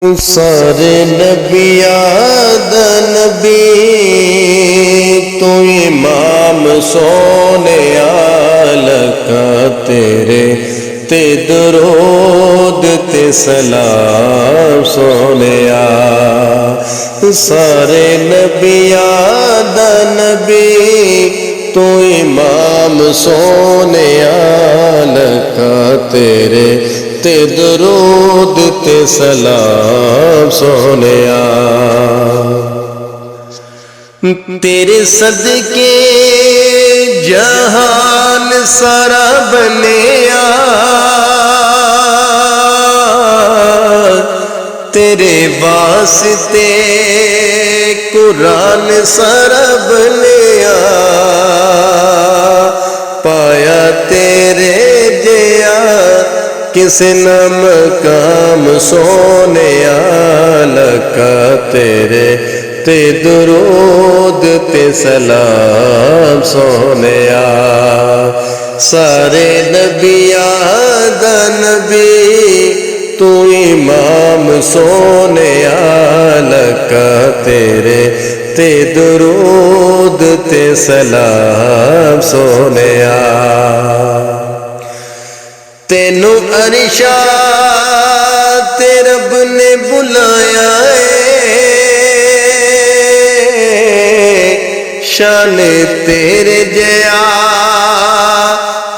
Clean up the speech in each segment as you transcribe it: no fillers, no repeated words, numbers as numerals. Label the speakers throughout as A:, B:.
A: सारे नबियां दा नबी तू इमाम सोने आलका तेरे ते दरूद ते सलाम सोने सारे नबियां दा नबी तू इमाम सोने आलका तेरे ते दरूद ते सलाम सोने तेरे सदके जहान सारा बनिया तेरे वास्ते कुरान सारा बनिया पाया तेरे जया किसे न मकाम सोने आलका तेरे ते दरूद ते सलाम सोने सारे नबियां दा नबी तू इमाम सोने आलका तेरे ते दरूद ते सलाम सोने तेनू अरिशा ते रब ने बुलाया शान तेरे जया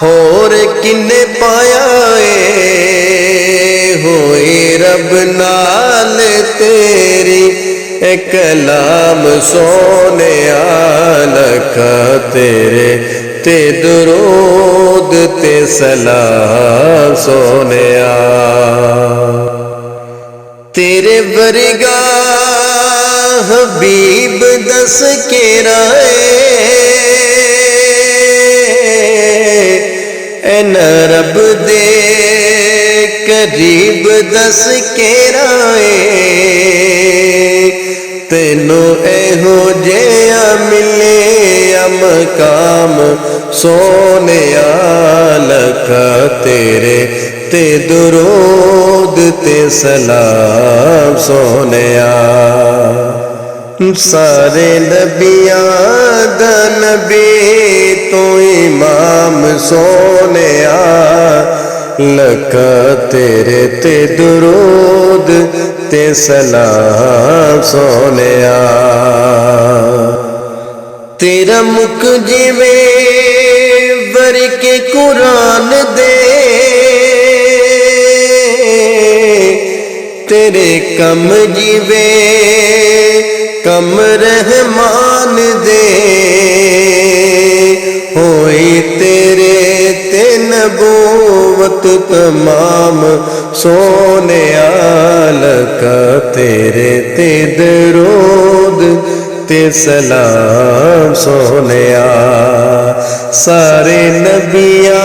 A: होर किन्ने पाया होई रब नाल तेरी एक कलाम सोने आलका तेरे ते दरूद ते सलाम सोने तेरे वर्गा हबीब दस के एन रब दे करीब दस के तेनों एहो जेया मिले मकाम सोने आलका तेरे ते दरूद ते सलाम सोने सारे नबियां दा नबी तू इमाम सोने आलका तेरे ते दरूद ते सलाम सोने तेरा मुख जिवे वर के कुरान दे तेरे कम जिवे कम रहमान दे होई तेरे ते नबूवत तमाम सोने आलका तेरे ते दरूद ते सलाम सोने सारे नबियां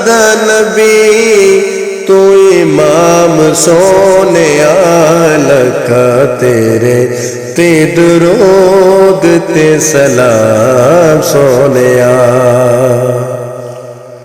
A: दा नबी तू इमाम सोने आलका तेरे ते दरूद ते सलाम सोने